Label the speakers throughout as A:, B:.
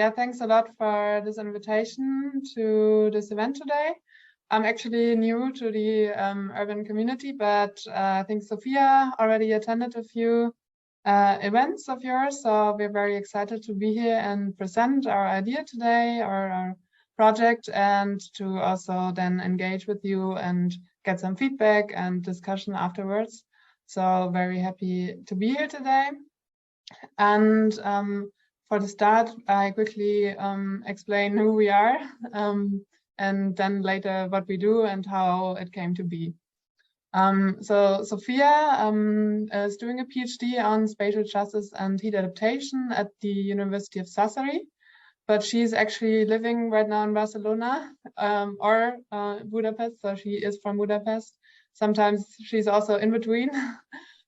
A: yeah, thanks a lot for this invitation to this event today. I'm actually new to the urban community, but I think Zsófia already attended a few events of yours, so we're very excited to be here and present our idea today, our project, and to also then engage with you and get some feedback and discussion afterwards. So very happy to be here today. And for the start, I quickly explain who we are, and then later what we do and how it came to be. So Zsófia is doing a PhD on spatial justice and heat adaptation at the University of Sassari, but she's actually living right now in Barcelona or Budapest, so she is from Budapest. Sometimes she's also in between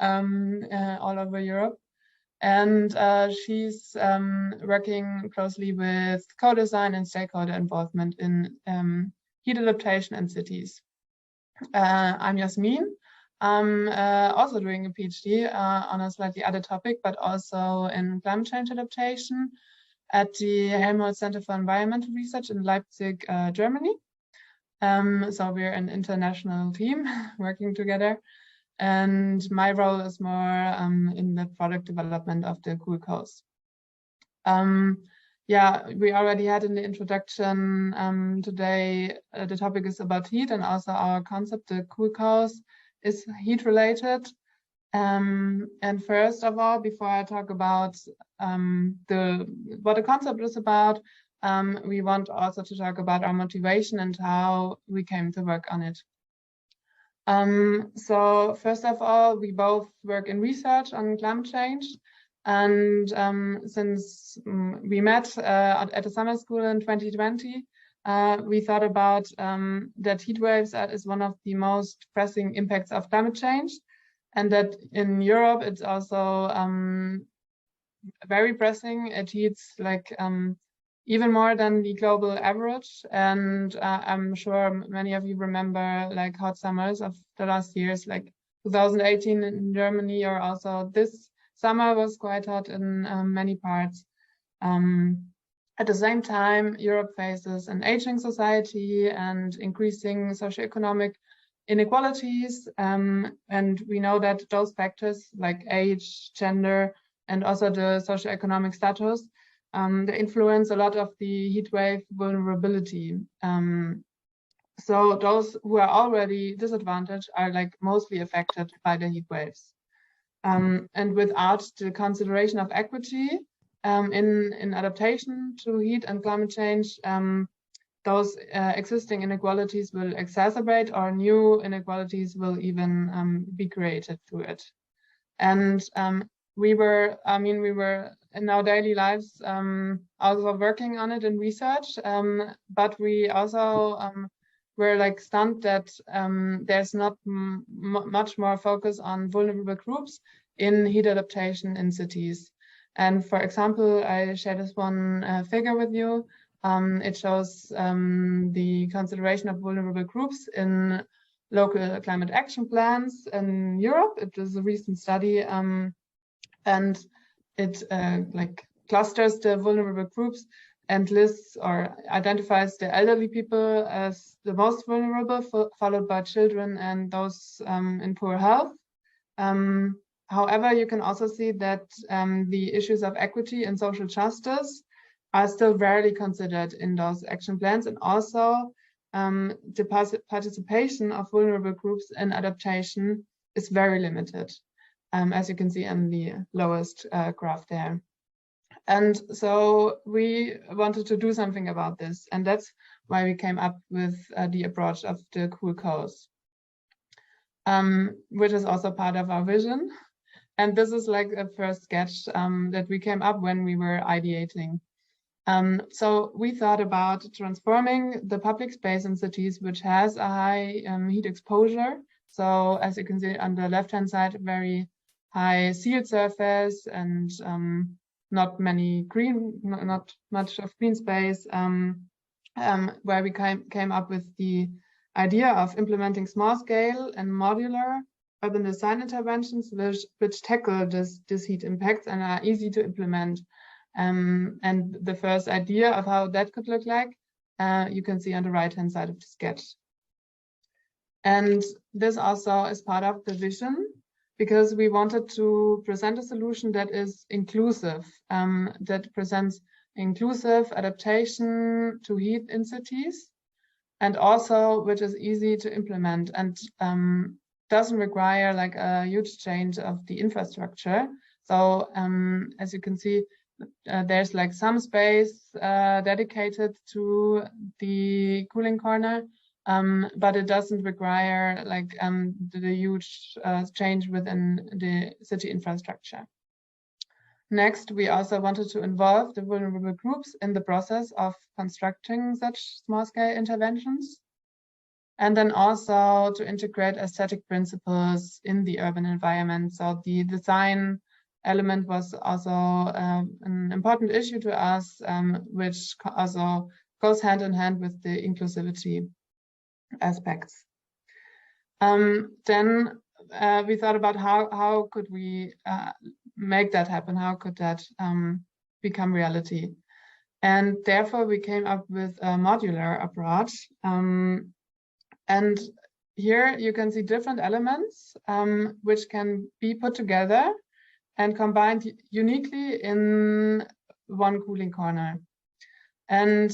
A: all over Europe. And she's working closely with co-design and stakeholder involvement in heat adaptation in cities. I'm Jasmin. I'm also doing a PhD on a slightly other topic, but also in climate change adaptation at the Heilemann Center for Environmental Research in Leipzig, Germany. So we're an international team working together. And my role is more in the product development of the CoolCo's. Yeah, we already had in the introduction today, the topic is about heat, and also our concept, the CoolCo's, is heat related. And first of all, before I talk about what the concept is about, we want also to talk about our motivation and how we came to work on it. So first of all, we both work in research on climate change, and since we met at a summer school in 2020, we thought about that heat waves is one of the most pressing impacts of climate change, and that in Europe it's also very pressing. It heats like even more than the global average. And I'm sure many of you remember like hot summers of the last years, like 2018 in Germany, or also this summer was quite hot in many parts. At the same time, Europe faces an aging society and increasing socioeconomic inequalities. And we know that those factors like age, gender, and also the socioeconomic status, they influence a lot of the heat wave vulnerability. So those who are already disadvantaged are like mostly affected by the heat waves. And without the consideration of equity in adaptation to heat and climate change, those existing inequalities will exacerbate, or new inequalities will even be created through it. And we were in our daily lives also working on it in research, but we also were like stunned that there's not much more focus on vulnerable groups in heat adaptation in cities. And for example, I shared this one figure with you. It shows the consideration of vulnerable groups in local climate action plans in Europe. It was a recent study, and it like clusters the vulnerable groups and lists or identifies the elderly people as the most vulnerable, followed by children and those in poor health. However, you can also see that the issues of equity and social justice are still rarely considered in those action plans, and also the participation of vulnerable groups in adaptation is very limited, as you can see in the lowest graph there. And so we wanted to do something about this, and that's why we came up with the approach of the CoolCo's, which is also part of our vision. And this is like a first sketch that we came up when we were ideating. So we thought about transforming the public space in cities which has a high heat exposure. So as you can see on the left-hand side, very high sealed surface and not much of green space, where we came up with the idea of implementing small-scale and modular urban design interventions which tackle this heat impacts and are easy to implement. And the first idea of how that could look like, you can see on the right-hand side of the sketch. And this also is part of the vision, because we wanted to present a solution that is inclusive, that presents inclusive adaptation to heat in cities, and also which is easy to implement and doesn't require like a huge change of the infrastructure. So as you can see, there's like some space dedicated to the cooling corner, but it doesn't require like the huge change within the city infrastructure. Next, we also wanted to involve the vulnerable groups in the process of constructing such small-scale interventions, and then also to integrate aesthetic principles in the urban environment. So the design element was also an important issue to us, which also goes hand in hand with the inclusivity aspects. Then we thought about how could we make that happen? How could that become reality? And therefore we came up with a modular approach. And here you can see different elements which can be put together and combined uniquely in one cooling corner. And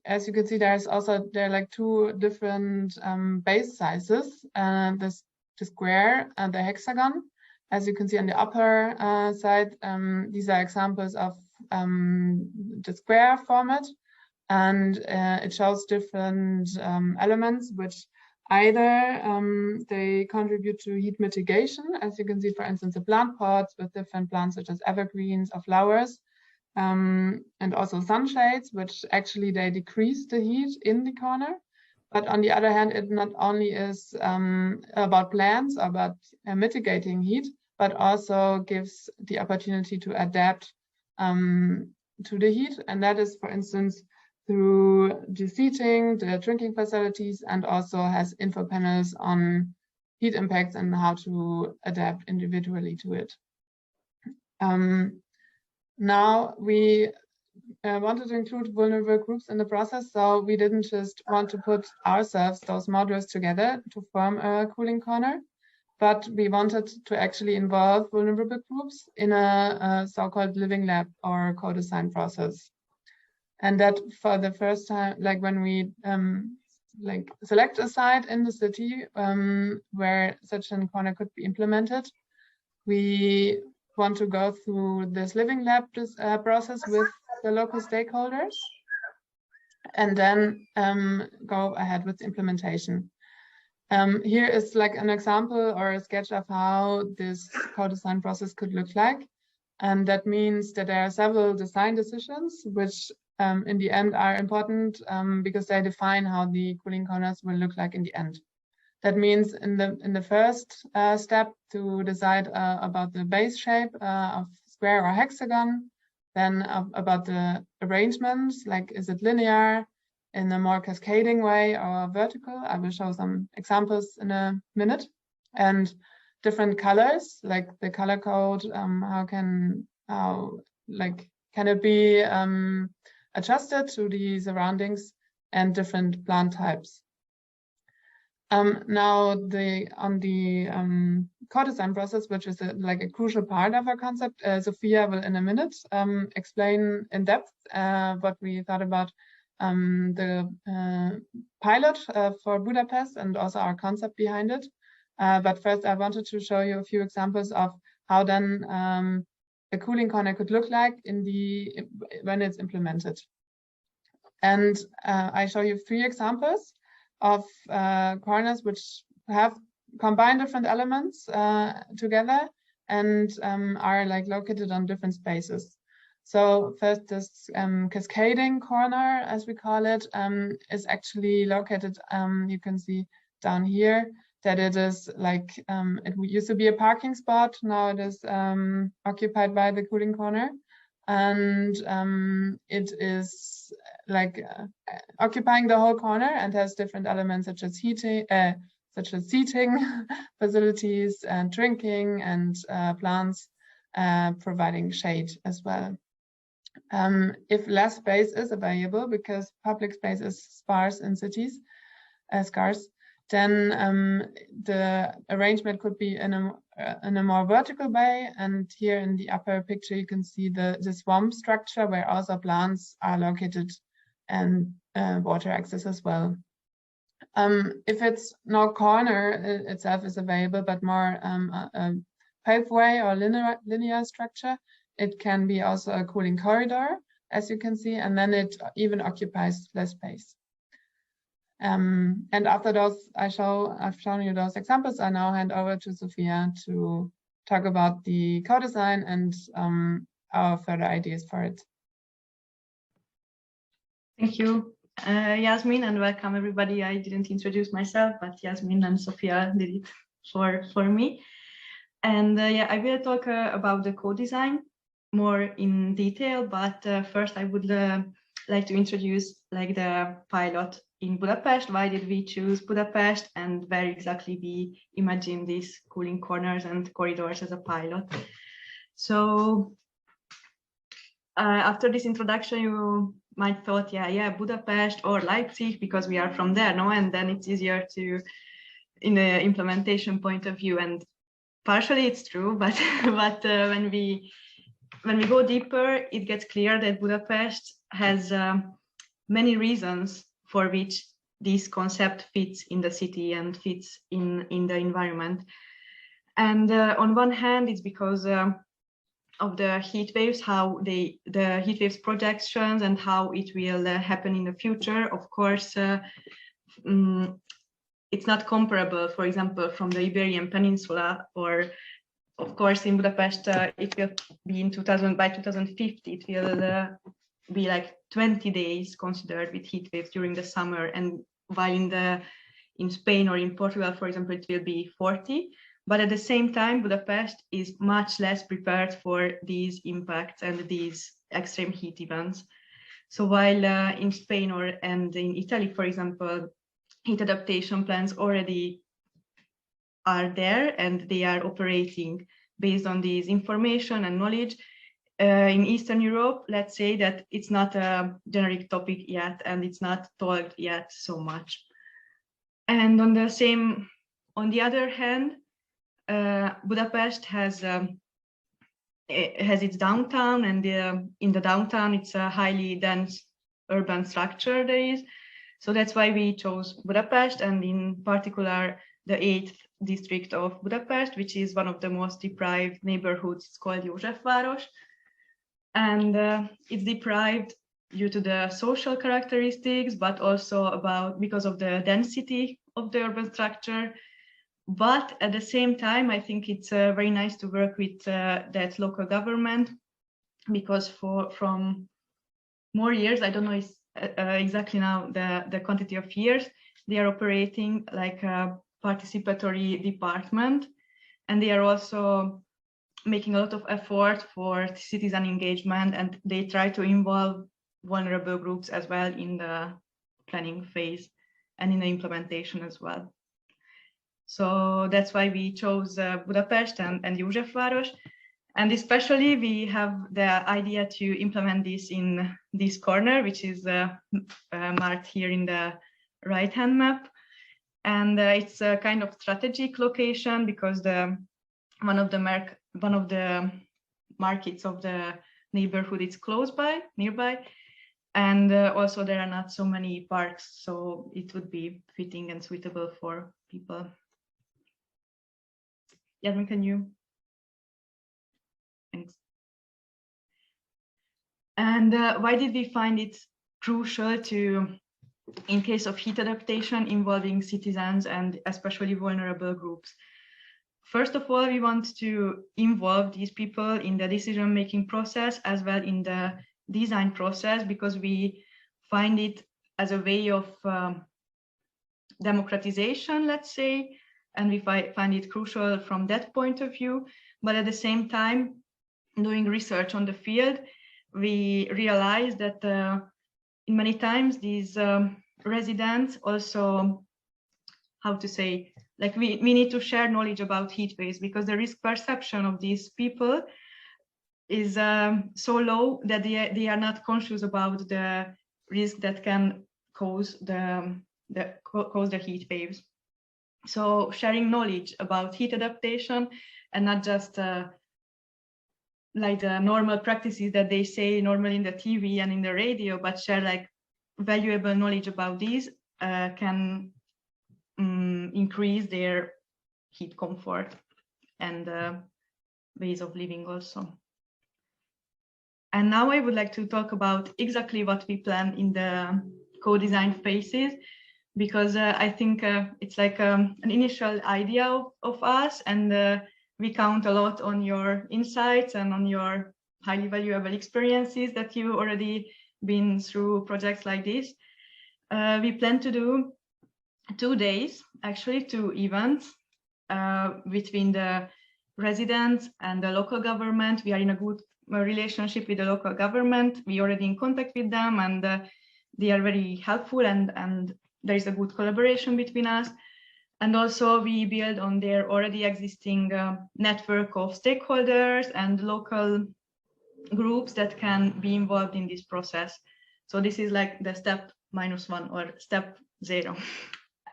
A: as you can see, there are like two different base sizes, the square and the hexagon. As you can see on the upper side, these are examples of the square format, and it shows different elements which either they contribute to heat mitigation, as you can see, for instance, the plant pots with different plants such as evergreens or flowers, and also sunshades, which actually they decrease the heat in the corner. But on the other hand, it not only is about plants, about mitigating heat, but also gives the opportunity to adapt to the heat. And that is, for instance, through the seating, the drinking facilities, and also has info panels on heat impacts and how to adapt individually to it. Now we wanted to include vulnerable groups in the process, so we didn't just want to put ourselves, those modules together to form a cooling corner, but we wanted to actually involve vulnerable groups in a so-called living lab or co-design process. And that for the first time, like when we like select a site in the city where such a corner could be implemented, we want to go through this living lab process with the local stakeholders, and then go ahead with the implementation. Here is like an example or a sketch of how this co-design process could look like. And that means that there are several design decisions which in the end are important because they define how the cooling corners will look like in the end. That means in the first step to decide about the base shape of square or hexagon, then about the arrangements, like is it linear, in a more cascading way, or vertical. I will show some examples in a minute. And different colors, like the color code, can it be adjusted to the surroundings, and different plant types. Now on the co-design process, which is like a crucial part of our concept, Zsófia will in a minute explain in depth what we thought about the pilot for Budapest and also our concept behind it. But first I wanted to show you a few examples of how then a cooling corner could look like when it's implemented. And I show you 3 examples of corners which have combined different elements together and are like located on different spaces. So first, this cascading corner, as we call it, is actually located, you can see down here, that it is like, it used to be a parking spot, now it is occupied by the cooling corner. And it is like occupying the whole corner and has different elements such as heating, seating facilities and drinking and plants, providing shade as well. If less space is available because public space is sparse in cities, scarce, then the arrangement could be in a more vertical way. And here in the upper picture, you can see the swamp structure where also plants are located and water access as well. If it's no corner itself is available, but more a paveway or linear structure, it can be also a cooling corridor, as you can see, and then it even occupies less space. And after those, I've shown you those examples. I now hand over to Zsófia to talk about the co-design and our further ideas for it.
B: Thank you, Jasmin, and welcome everybody. I didn't introduce myself, but Jasmin and Zsófia did it for me. And yeah, I will talk about the co-design more in detail, but first I would like to introduce like the pilot in Budapest. Why did we choose Budapest, and where exactly we imagine these cooling corners and corridors as a pilot? So after this introduction, you might thought, yeah, Budapest or Leipzig, because we are from there, no? And then it's easier to, in the implementation point of view, and partially it's true, but when we go deeper, it gets clear that Budapest has many reasons for which this concept fits in the city and fits in the environment. And on one hand, it's because of the heat waves, how the heat waves projections and how it will happen in the future. Of course, it's not comparable, for example, from the Iberian Peninsula, or of course in Budapest, it will be by 2050, it will be like 20 days considered with heat waves during the summer, and while in Spain or in Portugal, for example, it will be 40. But at the same time, Budapest is much less prepared for these impacts and these extreme heat events. So while in Spain and in Italy, for example, heat adaptation plans already are there and they are operating based on this information and knowledge, in Eastern Europe, let's say that it's not a generic topic yet and it's not talked yet so much. And on the other hand, Budapest has its downtown, and in the downtown it's a highly dense urban structure there is. So that's why we chose Budapest, and in particular the 8th district of Budapest, which is one of the most deprived neighborhoods. It's called Józsefváros, and it's deprived due to the social characteristics, but also because of the density of the urban structure. But at the same time, I think it's very nice to work with that local government, because from more years, I don't know exactly now the quantity of years, they are operating like a participatory department, and they are also making a lot of effort for citizen engagement, and they try to involve vulnerable groups as well in the planning phase and in the implementation as well. So that's why we chose Budapest and Józsefváros. And especially we have the idea to implement this in this corner, which is marked here in the right-hand map. And it's a kind of strategic location because one of the markets of the neighborhood is nearby. And also there are not so many parks, so it would be fitting and suitable for people. Jasmin, can you? Thanks. And why did we find it crucial to, in case of heat adaptation, involving citizens and especially vulnerable groups? First of all, we want to involve these people in the decision-making process as well in the design process, because we find it as a way of democratization, let's say, and we find it crucial from that point of view. But at the same time, doing research on the field, we realized that in many times these residents also, how to say, like we need to share knowledge about heat waves, because the risk perception of these people is so low that they are not conscious about the risk that can cause the heat waves. So sharing knowledge about heat adaptation, and not just like the normal practices that they say normally in the TV and in the radio, but share like valuable knowledge about these can increase their heat comfort and ways of living also. And now I would like to talk about exactly what we plan in the co-design phases, because I think it's like an initial idea of us, and we count a lot on your insights and on your highly valuable experiences that you've already been through projects like this. We plan to do 2 days, actually 2 events between the residents and the local government. We are in a good relationship with the local government. We are already in contact with them, and they are very helpful, and there is a good collaboration between us. And also we build on their already existing network of stakeholders and local groups that can be involved in this process. So this is like the step -1 or step 0.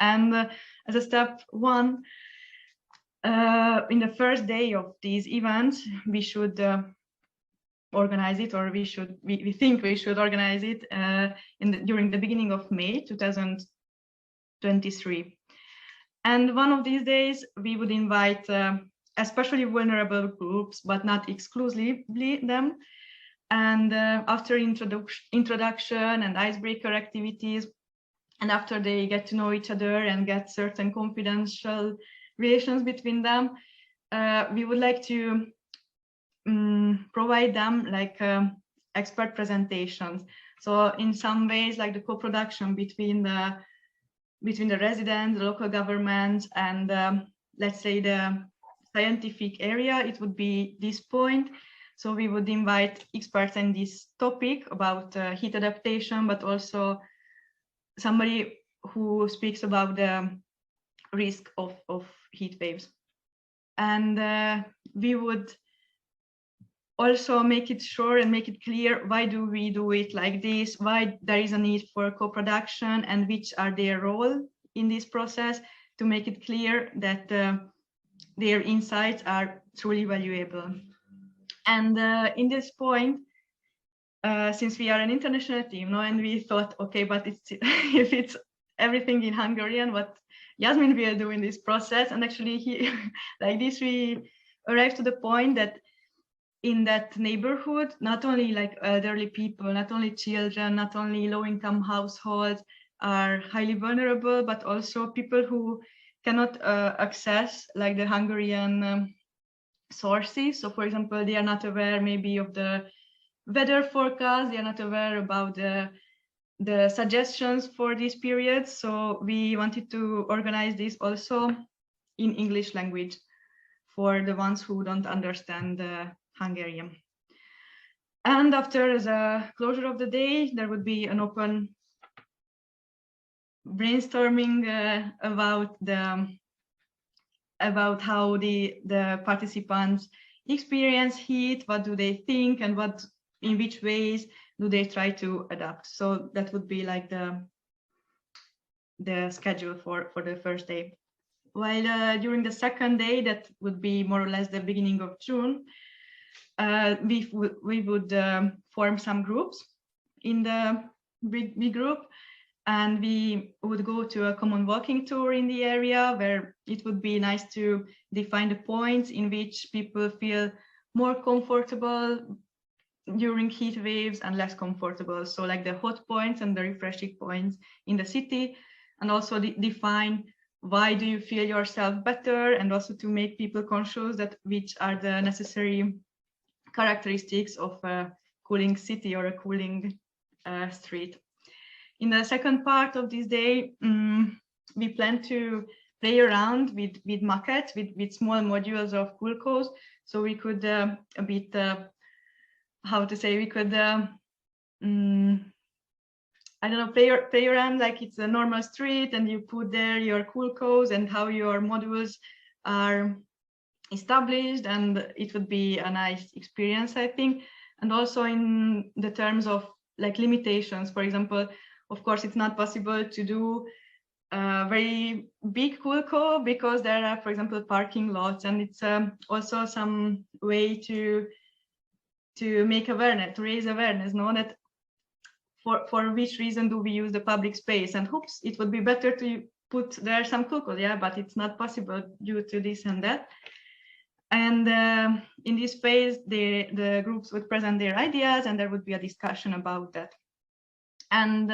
B: And as a step 1, in the first day of these events, we should organize it, or we think we should organize it during the beginning of May 2023. And one of these days we would invite especially vulnerable groups, but not exclusively them. And after introduction and icebreaker activities, and after they get to know each other and get certain confidential relations between them, we would like to provide them like expert presentations. So in some ways, like the co-production between the residents, the local government, and let's say the scientific area, it would be this point. So we would invite experts in this topic about heat adaptation, but also somebody who speaks about the risk of heat waves. And we would also make it sure and make it clear, why do we do it like this, why there is a need for co-production, and which are their role in this process, to make it clear that their insights are truly valuable. And in this point, since we are an international team, and we thought, okay, but if it's everything in Hungarian, what Jasmin will do in this process. And actually like this, we arrived to the point that in that neighborhood, not only like elderly people, not only children, not only low-income households are highly vulnerable, but also people who cannot access like the Hungarian sources. So for example, they are not aware maybe of the weather forecast, they are not aware about the suggestions for this period. So we wanted to organize this also in English language for the ones who don't understand Hungarian. And after the closure of the day, there would be an open brainstorming about how the participants experience heat, what do they think, and in which ways do they try to adapt. So that would be like the schedule for the first day. While during the second day, that would be more or less the beginning of June, we would form some groups in the big group, and we would go to a common walking tour in the area, where it would be nice to define the points in which people feel more comfortable during heat waves and less comfortable. So like the hot points and the refreshing points in the city, and also define why do you feel yourself better, and also to make people conscious that which are the necessary characteristics of a cooling city or a cooling street. In the second part of this day, we plan to play around with maquettes, with small modules of CoolCo's. So we could a bit, how to say, we could, I don't know, play around like it's a normal street, and you put there your CoolCo's and how your modules are established, and it would be a nice experience, I think. And also in the terms of like limitations, for example, of course, it's not possible to do a very big CoolCo because there are, for example, parking lots, and it's also some way to make awareness, to raise awareness, no, that for which reason do we use the public space, and oops, it would be better to put there some CoolCo, yeah, but it's not possible due to this and that. And in this phase, the groups would present their ideas, and there would be a discussion about that. And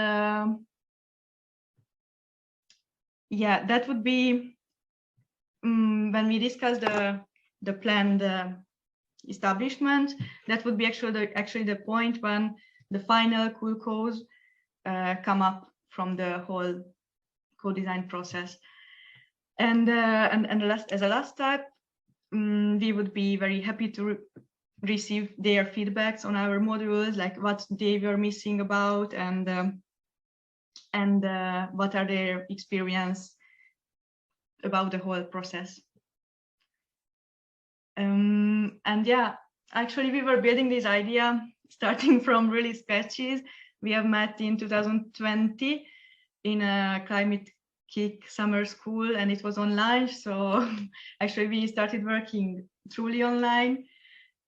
B: yeah, that would be when we discuss the planned establishment. That would be actually the point when the final CoolCo's come up from the whole co-design process. And as a last step, we would be very happy to receive their feedbacks on our modules, like what they were missing about, and what are their experience about the whole process. And yeah, actually we were building this idea starting from really sketches. We have met in 2020 in a climate kick summer school, and it was online. So actually we started working truly online.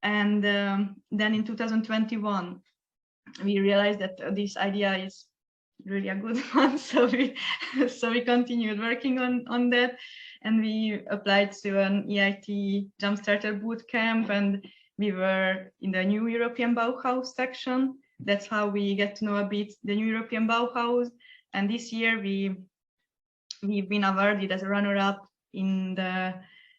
B: And then in 2021, we realized that this idea is really a good one. So we continued working on that, and we applied to an EIT Jumpstarter bootcamp, and we were in the New European Bauhaus section. That's how we get to know a bit the New European Bauhaus. And this year we've been awarded as a runner-up in the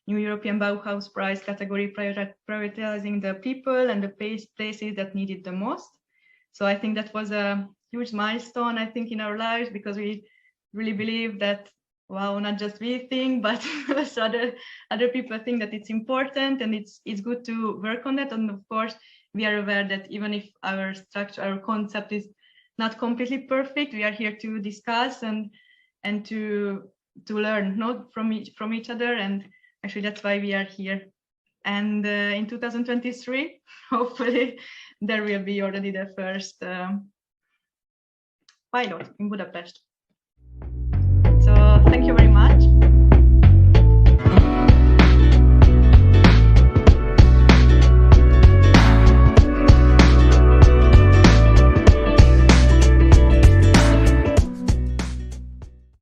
B: New European Bauhaus Prize category, prioritizing the people and the places that needed the most. So I think that was a huge milestone, I think, in our lives, because we really believe that, wow, not just we think, but also other people think that it's important, and it's good to work on that. And of course, we are aware that even if our structure, our concept is not completely perfect, we are here to discuss and to learn, not from each other. And actually, that's why we are here. And in 2023, hopefully, there will be already the first pilot in Budapest.